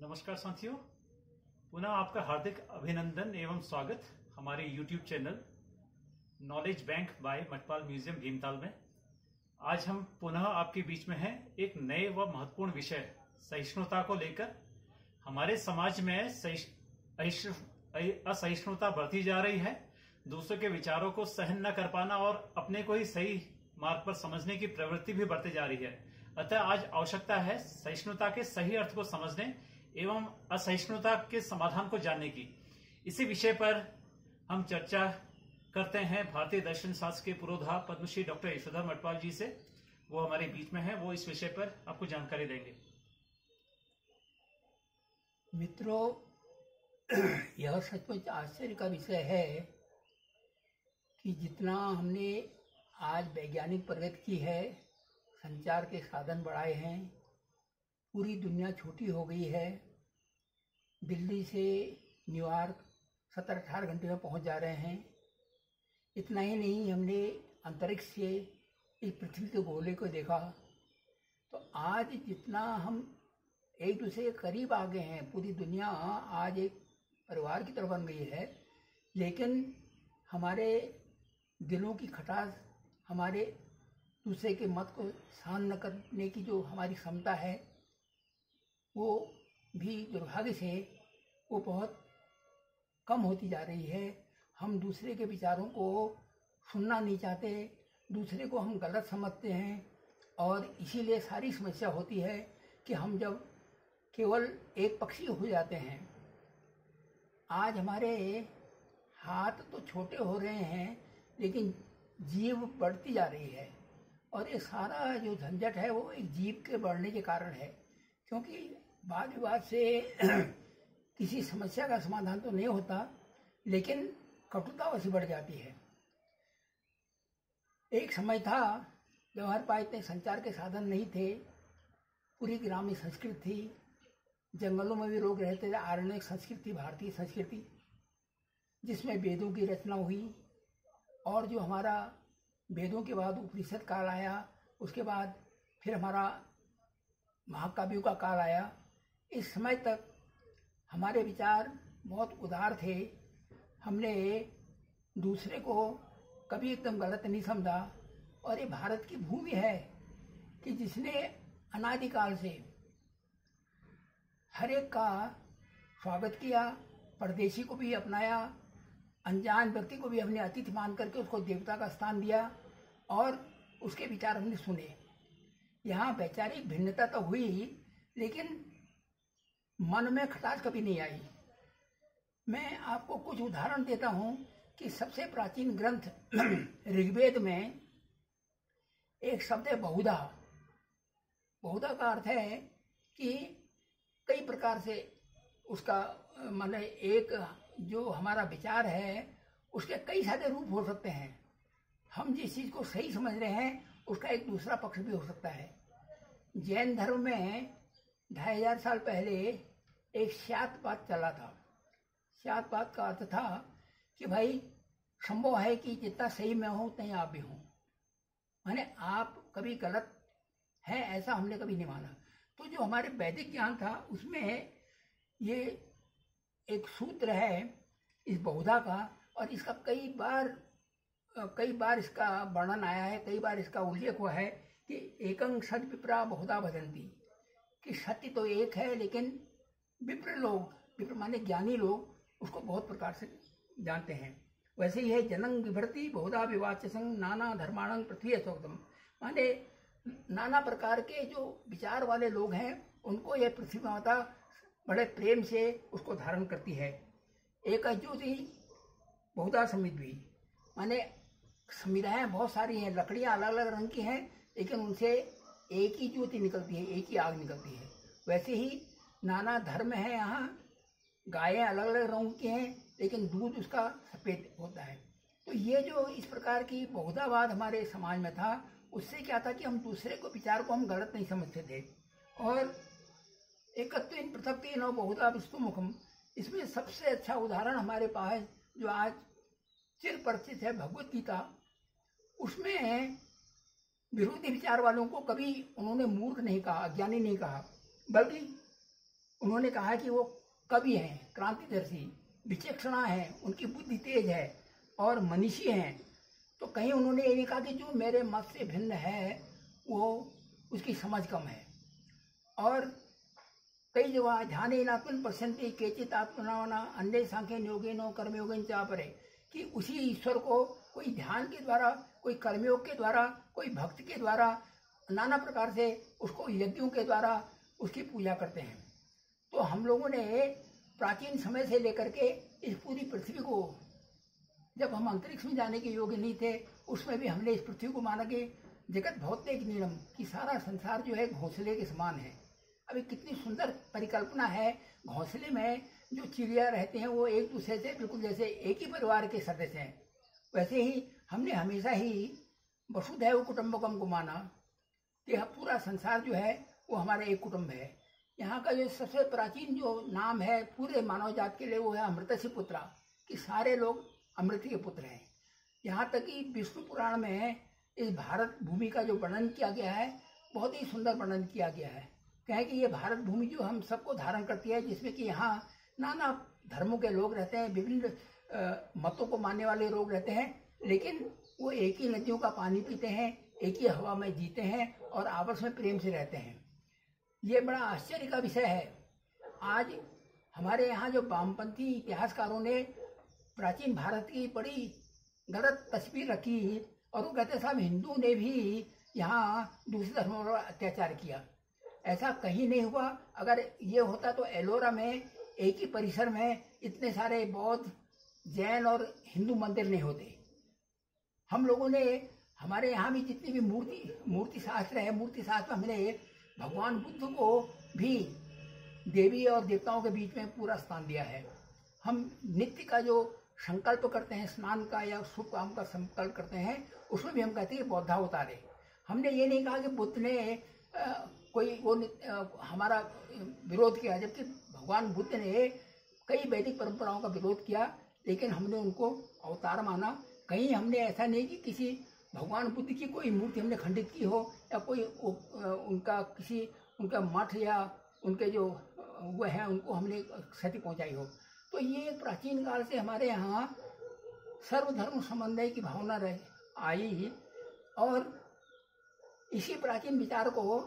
नमस्कार साथियों, पुनः आपका हार्दिक अभिनंदन एवं स्वागत हमारे YouTube channel knowledge bank by Matpal museum Bhimtal में। आज हम पुनः आपके बीच में हैं एक नए व महत्वपूर्ण विषय सहिष्णुता को लेकर। हमारे समाज में असहिष्णुता बढ़ती जा रही है। दूसरों के विचारों को सहन न कर पाना और अपने को ही सही मार्ग पर समझने की प्रवृत्ति भी बढ़ती जा रही है। अतः आज आवश्यकता है सहिष्णुता के सही अर्थ को समझने एवं असहिष्णुता के समाधान को जानने की। इसी विषय पर हम चर्चा करते हैं भारतीय दर्शन शास्त्र के पुरोधा पद्मश्री डॉक्टर यशोधर मटपाल जी से। वो हमारे बीच में है, वो इस विषय पर आपको जानकारी देंगे। मित्रों, यह सचमुच आश्चर्य का विषय है कि जितना हमने आज वैज्ञानिक प्रगति की है, संचार के साधन बढ़ाए हैं, पूरी दुनिया छोटी हो गई है। दिल्ली से न्यूयॉर्क 17-18 घंटे में पहुंच जा रहे हैं। इतना ही नहीं, हमने अंतरिक्ष से इस पृथ्वी के गोले को देखा। तो आज जितना हम एक दूसरे के करीब आ गए हैं, पूरी दुनिया आज एक परिवार की तरह बन गई है। लेकिन हमारे दिलों की खटास, हमारे दूसरे के मत को सहन न करने की जो हमारी क्षमता है, वो भी दुर्भाग्य से वो बहुत कम होती जा रही है। हम दूसरे के विचारों को सुनना नहीं चाहते, दूसरे को हम गलत समझते हैं और इसीलिए सारी समस्या होती है कि हम जब केवल एक पक्षी हो जाते हैं। आज हमारे हाथ तो छोटे हो रहे हैं, लेकिन जीव बढ़ती जा रही है और ये सारा जो झंझट है वो एक जीव के बढ़ने के कारण है। क्योंकि वाद विवाद से किसी समस्या का समाधान तो नहीं होता, लेकिन कटुता वैसी बढ़ जाती है। एक समय था जब हमारे पास इतने संचार के साधन नहीं थे, पूरी ग्रामीण संस्कृति थी, जंगलों में भी लोग रहते थे। आरण्यक संस्कृति, भारतीय संस्कृति, जिसमें वेदों की रचना हुई और जो हमारा वेदों के बाद उपनिषद काल आया, उसके बाद फिर हमारा महाकाव्यों का काल आया। इस समय तक हमारे विचार बहुत उदार थे। हमने दूसरे को कभी एकदम गलत नहीं समझा। और ये भारत की भूमि है कि जिसने अनादिकाल से हर एक का स्वागत किया, परदेशी को भी अपनाया, अनजान व्यक्ति को भी हमने अतिथि मान करके उसको देवता का स्थान दिया और उसके विचार हमने सुने। यहाँ वैचारिक भिन्नता तो हुई, लेकिन मन में खटास कभी नहीं आई। मैं आपको कुछ उदाहरण देता हूँ कि सबसे प्राचीन ग्रंथ ऋग्वेद में एक शब्द है बहुधा। बहुधा का अर्थ है कि कई प्रकार से उसका माने एक जो हमारा विचार है उसके कई सारे रूप हो सकते हैं। हम जिस चीज को सही समझ रहे हैं उसका एक दूसरा पक्ष भी हो सकता है। जैन धर्म में 2500 साल पहले एक श्यातवाद चला था। श्यातवाद का अर्थ था कि भाई संभव है कि जितना सही मैं हूं उतना ही आप भी हो, माने आप कभी गलत है ऐसा हमने कभी नहीं माना। तो जो हमारे वैदिक ज्ञान था उसमें ये एक सूत्र है इस बहुधा का, और इसका कई बार इसका वर्णन आया है, कई बार इसका उल्लेख हुआ है कि एकं सद विप्रा बहुधा भजन्ति, कि सत्य तो एक है लेकिन विप्र लोग, विप्र माने ज्ञानी लोग, उसको बहुत प्रकार से जानते हैं। वैसे ही है जनंग विभ्रति बहुधा विवाच्य संग नाना धर्माणं पृथ्वी अशोकतम, माने नाना प्रकार के जो विचार वाले लोग हैं उनको यह पृथ्वी माता बड़े प्रेम से उसको धारण करती है। एक ज्योति बहुधा समिद्वी, माने समिधाएं बहुत सारी हैं, लकड़ियां अलग अलग रंग की हैं, लेकिन उनसे एक ही ज्योति निकलती है, एक ही आग निकलती है। वैसे ही नाना धर्म है, यहाँ गायें अलग अलग रंग की हैं लेकिन दूध उसका सफेद होता है। तो ये जो इस प्रकार की बहुधावाद हमारे समाज में था, उससे क्या था कि हम दूसरे को विचार को हम गलत नहीं समझते थे। और एकत्वेन पृथक्त्वेन बहुधा विस्तुमुखम, इसमें सबसे अच्छा उदाहरण हमारे पास जो आज चिर परिचित है भगवत गीता। उसमें विरोधी विचार वालों को कभी उन्होंने मूर्ख नहीं कहा, अज्ञानी नहीं कहा, बल्कि उन्होंने कहा कि वो कवि हैं, क्रांतिदर्शी, विचक्षणा है, उनकी बुद्धि तेज है और मनीषी हैं। तो कहीं उन्होंने ये नहीं कहा कि जो मेरे मत से भिन्न है वो उसकी समझ कम है। और कई जगह ध्यानेनात्मन पश्यन्ति केचित् आत्मना अन्ये सांख्येन योगेन कर्मयोगेन च अपरे, कि उसी ईश्वर को कोई ध्यान के द्वारा, कोई कर्मयोग के द्वारा, कोई भक्ति के द्वारा, नाना प्रकार से उसको यज्ञों के द्वारा उसकी पूजा करते हैं। तो हम लोगों ने प्राचीन समय से लेकर के इस पूरी पृथ्वी को, जब हम अंतरिक्ष में जाने के योग्य नहीं थे, उसमें भी हमने इस पृथ्वी को माना कि जगत भौतिक नियम कि सारा संसार जो है घोंसले के समान है। अभी कितनी सुंदर परिकल्पना है, घोंसले में जो चिड़िया रहते हैं वो एक दूसरे से बिल्कुल जैसे एक ही परिवार के सदस्य हैं। वैसे ही हमने हमेशा ही वसुधैव कुटुंबकम को माना कि पूरा संसार जो है वो हमारा एक कुटुंब है। यहाँ का जो सबसे प्राचीन जो नाम है पूरे मानव जात के लिए वो है अमृतस्य पुत्रा, कि सारे लोग अमृत के पुत्र हैं। यहाँ तक कि विष्णु पुराण में इस भारत भूमि का जो वर्णन किया गया है बहुत ही सुंदर वर्णन किया गया है। कहें कि ये भारत भूमि जो हम सबको धारण करती है, जिसमें कि यहाँ नाना धर्मों के लोग रहते हैं, विभिन्न मतों को मानने वाले लोग रहते हैं, लेकिन वो एक ही नदियों का पानी पीते हैं, एक ही हवा में जीते हैं और आपस में प्रेम से रहते हैं। ये बड़ा आश्चर्य का विषय है। आज हमारे यहाँ जो वामपंथी इतिहासकारों ने प्राचीन भारत की बड़ी गलत तस्वीर रखी और वो कहते साहब हिंदू ने भी यहाँ दूसरे धर्मों पर अत्याचार किया। ऐसा कहीं नहीं हुआ। अगर ये होता तो एलोरा में एक ही परिसर में इतने सारे बौद्ध, जैन और हिंदू मंदिर नहीं होते। हम लोगों ने हमारे यहाँ भी जितनी भी मूर्ति शास्त्र है, मूर्ति शास्त्र में हमने भगवान बुद्ध को भी देवी और देवताओं के बीच में पूरा स्थान दिया है। हम नित्य का जो संकल्प करते हैं, स्नान का या शुभ काम का संकल्प करते हैं, उसमें भी हम कहते हैं बौद्धावतारे। हमने ये नहीं कहा कि बुद्ध ने हमारा विरोध किया, जबकि भगवान बुद्ध ने कई वैदिक परंपराओं का विरोध किया, लेकिन हमने उनको अवतार माना। कहीं हमने ऐसा नहीं कि किसी भगवान बुद्ध की कोई मूर्ति हमने खंडित की हो या कोई उनका मठ या उनके जो वो हैं उनको हमने क्षति पहुंचाई हो। तो ये प्राचीन काल से हमारे यहाँ सर्वधर्म समन्वय की भावना आई और इसी प्राचीन विचार को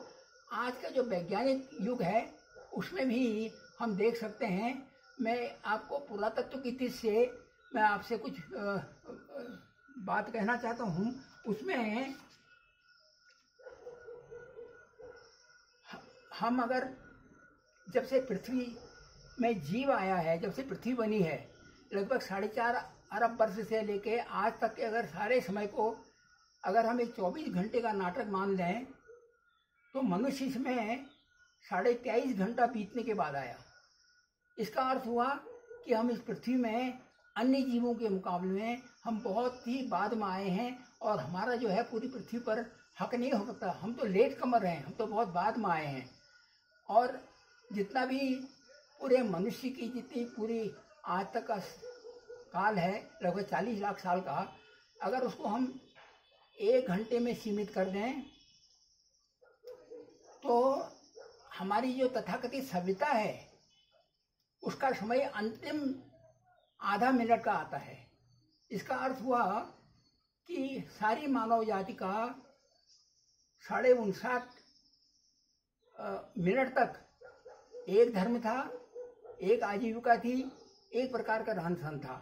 आज का जो वैज्ञानिक युग है उसमें भी हम देख सकते हैं। मैं आपको पुरातत्व की दृष्टि से मैं आपसे कुछ बात कहना चाहता हूँ। उसमें हम अगर जब से पृथ्वी में जीव आया है, जब से पृथ्वी बनी है, लगभग 4.5 अरब वर्ष से लेके आज तक के अगर सारे समय को अगर हम एक 24 घंटे का नाटक मान लें तो मनुष्य इसमें 23.5 घंटा बीतने के बाद आया। इसका अर्थ हुआ कि हम इस पृथ्वी में अन्य जीवों के मुकाबले में हम बहुत ही बाद में आए हैं और हमारा जो है पूरी पृथ्वी पर हक नहीं हो सकता। हम तो लेट कमर हैं, हम तो बहुत बाद में आए हैं। और जितना भी पूरे मनुष्य की जितनी पूरी आज तक का काल है लगभग 40 लाख साल का, अगर उसको हम 1 घंटे में सीमित कर दें तो हमारी जो तथाकथित सभ्यता है उसका समय अंतिम आधा मिनट का आता है। इसका अर्थ हुआ कि सारी मानव जाति का 59.5 मिनट तक एक धर्म था, एक आजीविका थी, एक प्रकार का रहन सहन था।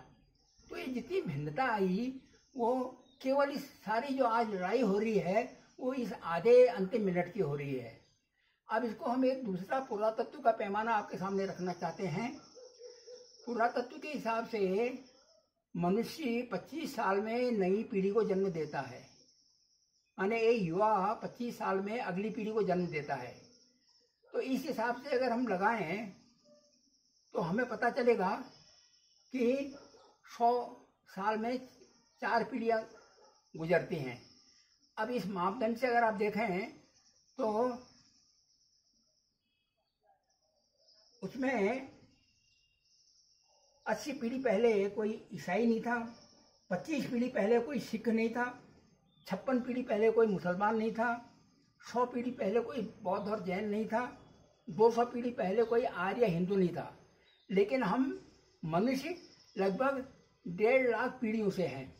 तो ये जितनी भिन्नता आई वो केवल इस सारी जो आज लड़ाई हो रही है वो इस आधे अंतिम मिनट की हो रही है। अब इसको हम एक दूसरा पुरातत्व का पैमाना आपके सामने रखना चाहते हैं। पुरातत्व के हिसाब से मनुष्य 25 साल में नई पीढ़ी को जन्म देता है, माने एक युवा 25 साल में अगली पीढ़ी को जन्म देता है। तो इस हिसाब से अगर हम लगाएं तो हमें पता चलेगा कि 100 साल में 4 पीढ़ियां गुजरती हैं। अब इस मापदंड से अगर आप देखें तो उसमें 80 पीढ़ी पहले कोई ईसाई नहीं था, 25 पीढ़ी पहले कोई सिख नहीं था, 56 पीढ़ी पहले कोई मुसलमान नहीं था, 100 पीढ़ी पहले कोई बौद्ध और जैन नहीं था, 200 पीढ़ी पहले कोई आर्य हिंदू नहीं था, लेकिन हम मनुष्य लगभग 1.5 लाख पीढ़ियों से हैं।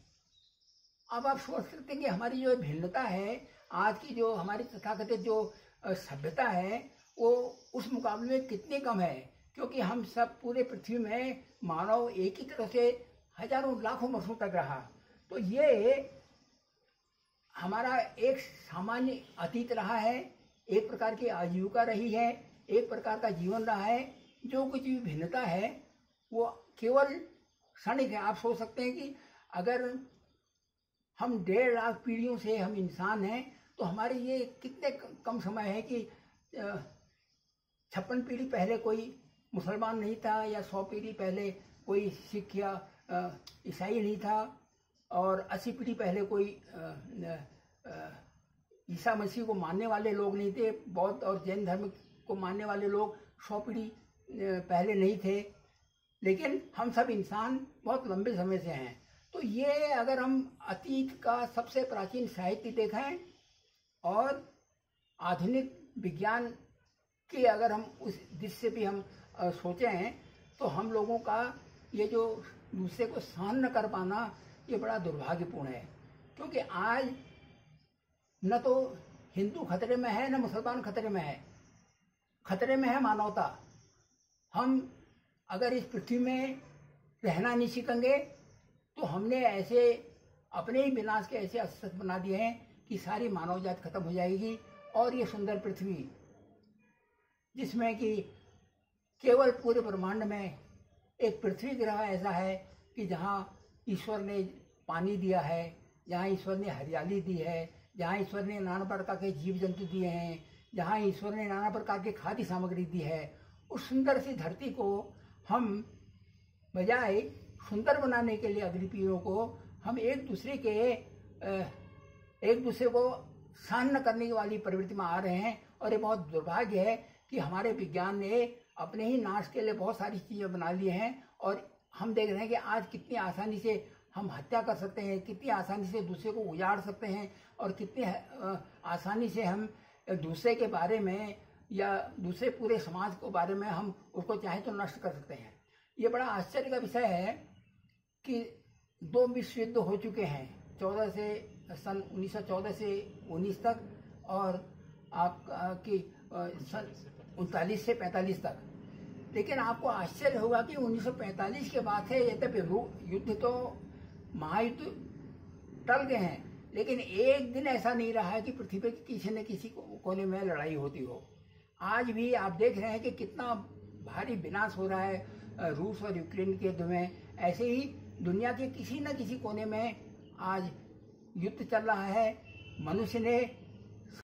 अब आप सोच सकते हैं कि हमारी जो भिन्नता है, आज की जो हमारी तथाकथित जो सभ्यता है, वो उस मुकाबले में कितनी कम है, क्योंकि हम सब पूरे पृथ्वी में मानव एक ही तरह से हजारों लाखों वर्षों तक रहा। तो ये हमारा एक सामान्य अतीत रहा है, एक प्रकार की आजीविका रही है, एक प्रकार का जीवन रहा है। जो कुछ भी भिन्नता है वो केवल क्षणिक है। आप सोच सकते हैं कि अगर हम 1.5 लाख पीढ़ियों से हम इंसान हैं, तो हमारे ये कितने कम समय है कि 56 पीढ़ी पहले कोई मुसलमान नहीं था, या 100 पीढ़ी पहले कोई सिख या ईसाई नहीं था, और 80 पीढ़ी पहले कोई ईसा मसीह को मानने वाले लोग नहीं थे, बौद्ध और जैन धर्म को मानने वाले लोग 100 पीढ़ी पहले नहीं थे। लेकिन हम सब इंसान बहुत लंबे समय से हैं। तो ये अगर हम अतीत का सबसे प्राचीन साहित्य देखें और आधुनिक विज्ञान के अगर हम उस दृष्टि से भी हम सोचें, तो हम लोगों का ये जो दूसरे को सहन न कर पाना, ये बड़ा दुर्भाग्यपूर्ण है। क्योंकि आज न तो हिंदू खतरे में है, न मुसलमान खतरे में है, खतरे में है मानवता। हम अगर इस पृथ्वी में रहना नहीं सीखेंगे, तो हमने ऐसे अपने ही विनाश के ऐसे अस्त्र बना दिए हैं कि सारी मानव जाति खत्म हो जाएगी। और ये सुंदर पृथ्वी, जिसमें कि केवल पूरे ब्रह्मांड में एक पृथ्वी ग्रह ऐसा है कि जहाँ ईश्वर ने पानी दिया है, जहाँ ईश्वर ने हरियाली दी है, जहाँ ईश्वर ने नाना प्रकार के जीव जंतु दिए हैं, जहाँ ईश्वर ने नाना प्रकार की खाद्य सामग्री दी है, उस सुंदर सी धरती को हम बजाय सुंदर बनाने के लिए अगली पीढ़ियों को हम एक दूसरे को सहन न करने वाली प्रवृत्ति में आ रहे हैं। और ये बहुत दुर्भाग्य है कि हमारे विज्ञान ने अपने ही नाश के लिए बहुत सारी चीज़ें बना ली हैं, और हम देख रहे हैं कि आज कितनी आसानी से हम हत्या कर सकते हैं, कितनी आसानी से दूसरे को उजाड़ सकते हैं, और कितनी आसानी से हम दूसरे के बारे में या दूसरे पूरे समाज के बारे में हम उसको चाहे तो नष्ट कर सकते हैं। ये बड़ा आश्चर्य का विषय है कि 2 विश्व युद्ध हो चुके हैं, सन 1914 से 19 तक, और आपकी सन 39 से 45 तक। लेकिन आपको आश्चर्य होगा कि 1945 के बाद से यद्यपि युद्ध तो महायुद्ध टल गए हैं, लेकिन एक दिन ऐसा नहीं रहा है कि पृथ्वी पे किसी न किसी कोने में लड़ाई होती हो। आज भी आप देख रहे हैं कि कितना भारी विनाश हो रहा है रूस और यूक्रेन के युद्ध में। ऐसे ही दुनिया के किसी न किसी कोने में आज युद्ध चल रहा है। मनुष्य ने